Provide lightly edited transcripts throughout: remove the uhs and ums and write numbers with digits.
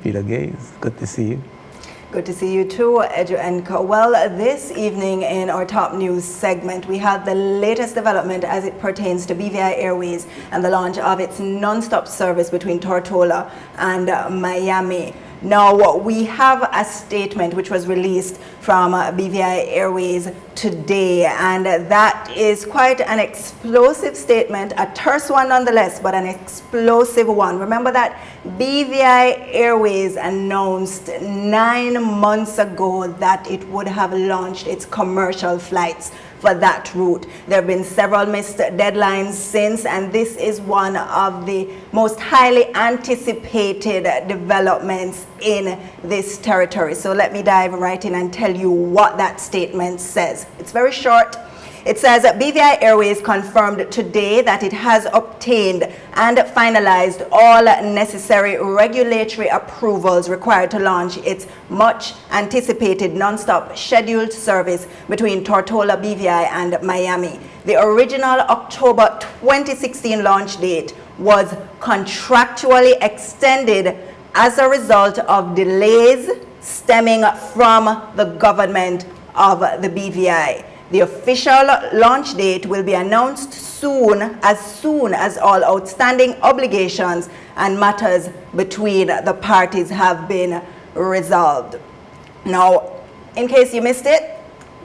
Peter Gaze, good to see you. Good to see you too, Edu Enka. Well, this evening in our top news segment, we have the latest development as it pertains to BVI Airways and the launch of its non-stop service between Tortola and Miami. Now, we have a statement which was released from BVI Airways today, and that is quite an explosive statement, a terse one nonetheless, but an explosive one. Remember that BVI Airways announced 9 months ago that it would have launched its commercial flights for that route. There have been several missed deadlines since, and this is one of the most highly anticipated developments in this territory. So let me dive right in and tell you what that statement says. It's very short. It says that BVI Airways confirmed today that it has obtained and finalized all necessary regulatory approvals required to launch its much anticipated non-stop scheduled service between Tortola, BVI and Miami. The original October 2016 launch date was contractually extended as a result of delays stemming from the government of the BVI. The official launch date will be announced soon as all outstanding obligations and matters between the parties have been resolved. Now, in case you missed it,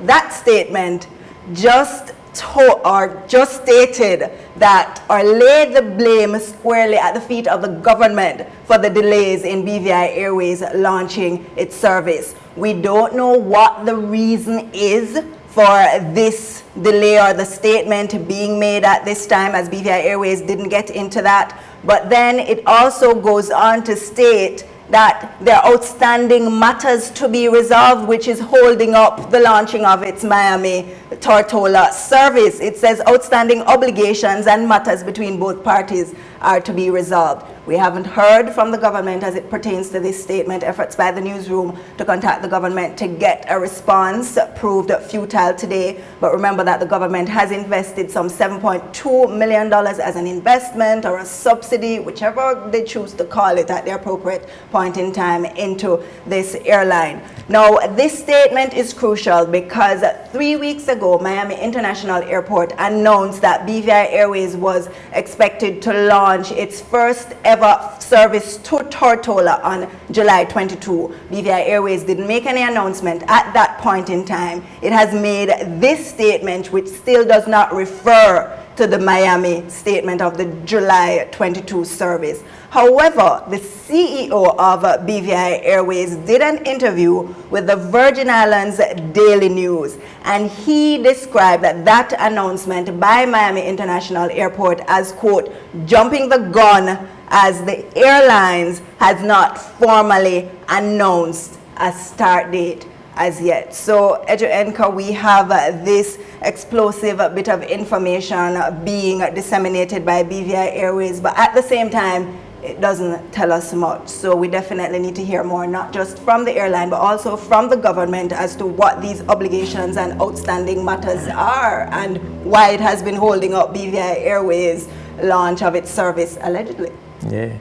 that statement just stated that or laid the blame squarely at the feet of the government for the delays in BVI Airways launching its service. We don't know what the reason is for this delay or the statement being made at this time, as BVI Airways didn't get into that. But then it also goes on to state that there are outstanding matters to be resolved, which is holding up the launching of its Miami Tortola service. It says outstanding obligations and matters between both parties are to be resolved. We haven't heard from the government as it pertains to this statement. Efforts by the newsroom to contact the government to get a response proved futile today. But remember that the government has invested some $7.2 million as an investment or a subsidy, whichever they choose to call it at the appropriate point in time, into this airline. Now, this statement is crucial because 3 weeks ago, Miami International Airport announced that BVI Airways was expected to launch its first ever service to Tortola on July 22. BVI Airways didn't make any announcement at that point in time. It has made this statement, which still does not refer to the Miami statement of the July 22 service. However, the CEO of BVI Airways did an interview with the Virgin Islands Daily News, and he described that announcement by Miami International Airport as, quote, jumping the gun, as the airlines has not formally announced a start date as yet. So, Edu Enka, we have this explosive bit of information being disseminated by BVI Airways, but at the same time, it doesn't tell us much. So we definitely need to hear more, not just from the airline, but also from the government as to what these obligations and outstanding matters are and why it has been holding up BVI Airways' launch of its service, allegedly. Yeah,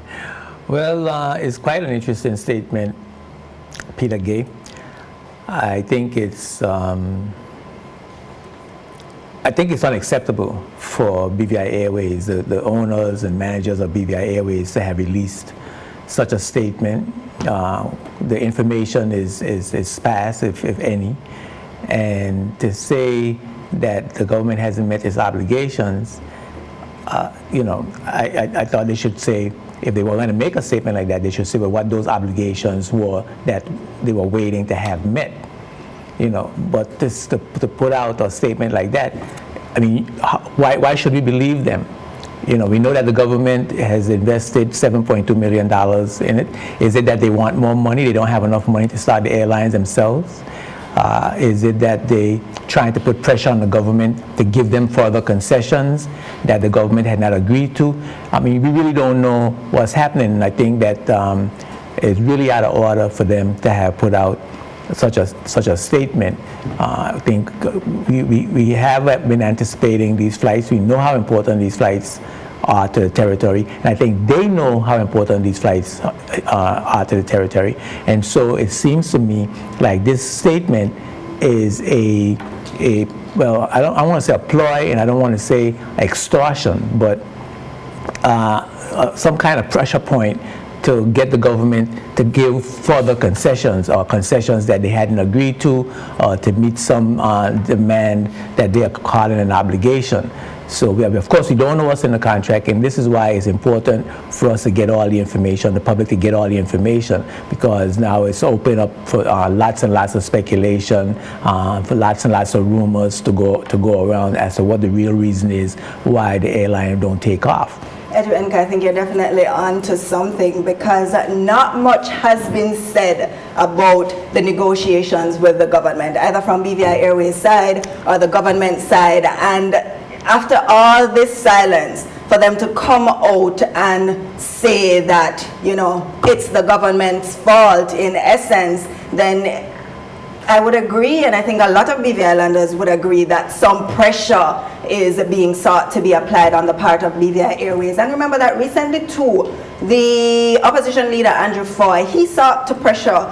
well, it's quite an interesting statement, Peter Gay. I think it's unacceptable for BVI Airways, the owners and managers of BVI Airways, to have released such a statement. The information is sparse, if any, and to say that the government hasn't met its obligations, I thought they should say, if they were going to make a statement like that, they should say what those obligations were that they were waiting to have met. But to put out a statement like that, I mean, why should we believe them? We know that the government has invested $7.2 million in it. Is it that they want more money? They don't have enough money to start the airlines themselves? Is it that they trying to put pressure on the government to give them further concessions that the government had not agreed to? I mean, we really don't know what's happening. And I think that it's really out of order for them to have put out such a statement. I think we have been anticipating these flights. We know how important these flights are to the territory, and I think they know how important these flights are to the territory. And so it seems to me like this statement is well, I don't want to say a ploy, and I don't want to say extortion, but some kind of pressure point to get the government to give further concessions or concessions that they hadn't agreed to to meet some demand that they are calling an obligation. So of course, we don't know what's in the contract, and this is why it's important for us to get all the information, the public to get all the information, because now it's open up for lots and lots of speculation, for lots and lots of rumors to go around as to what the real reason is why the airline don't take off. Edwin, I think you're definitely on to something, because not much has been said about the negotiations with the government, either from BVI Airways side or the government side. And after all this silence, for them to come out and say that, you know, it's the government's fault in essence, then I would agree, and I think a lot of BVI Islanders would agree, that some pressure is being sought to be applied on the part of BVI Airways. And remember that recently too, the opposition leader Andrew Foy, he sought to pressure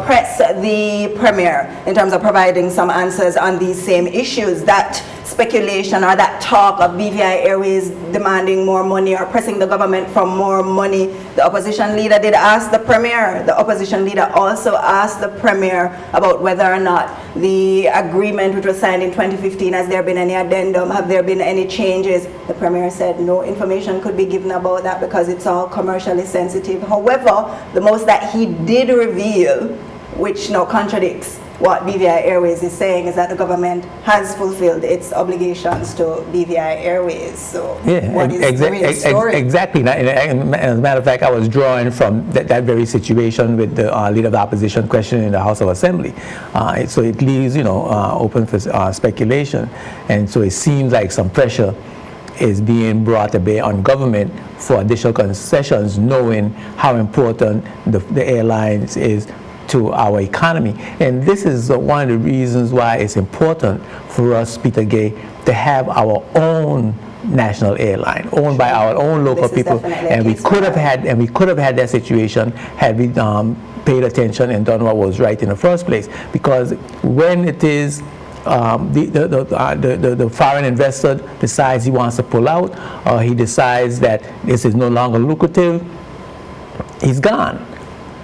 press the Premier in terms of providing some answers on these same issues. That speculation or that talk of BVI Airways demanding more money or pressing the government for more money, the opposition leader did ask the Premier. The opposition leader also asked the Premier about whether or not the agreement which was signed in 2015, has there been any addendum, have there been any changes? The Premier said no information could be given about that because it's all commercially sensitive. However, the most that he did reveal, which now contradicts what BVI Airways is saying, is that the government has fulfilled its obligations to BVI Airways. So yeah, what is the real story? Exactly. And as a matter of fact, I was drawing from that very situation with the leader of the opposition questioning in the House of Assembly. So it leaves, open for speculation. And so it seems like some pressure is being brought to bear on government for additional concessions, knowing how important the airlines is to our economy. And this is one of the reasons why it's important for us, Peter Gay, to have our own national airline, owned by our own local people. And we could have had that situation had we paid attention and done what was right in the first place. Because when it is the foreign investor decides he wants to pull out, or he decides that this is no longer lucrative, he's gone.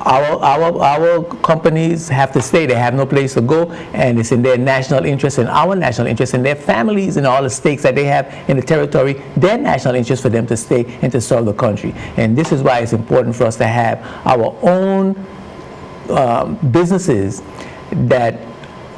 Our companies have to stay. They have no place to go, and it's in their national interest and our national interest and their families and all the stakes that they have in the territory, their national interest for them to stay and to serve the country. And this is why it's important for us to have our own businesses that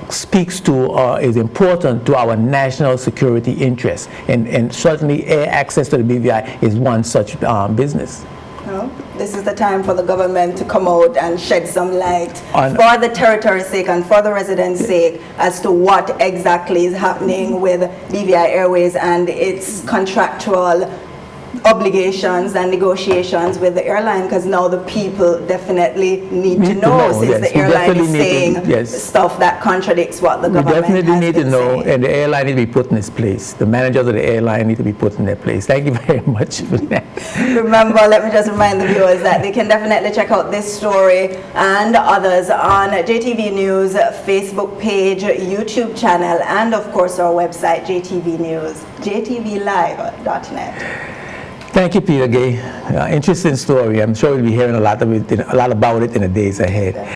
speaks to or is important to our national security interests. And certainly air access to the BVI is one such business. Well, this is the time for the government to come out and shed some light for the territory's sake and for the residents' sake as to what exactly is happening with BVI Airways and its contractual obligations and negotiations with the airline, because now the people definitely need to know, since the airline is saying stuff that contradicts what the government has been saying. We definitely need to know, and the airline need to be put in its place. The managers of the airline need to be put in their place. Thank you very much for that. Remember, let me just remind the viewers that they can definitely check out this story and others on JTV News Facebook page, YouTube channel, and of course our website, JTV News, jtvlive.net. Thank you, Peter Gay. Interesting story. I'm sure we'll be hearing a lot about it in the days ahead.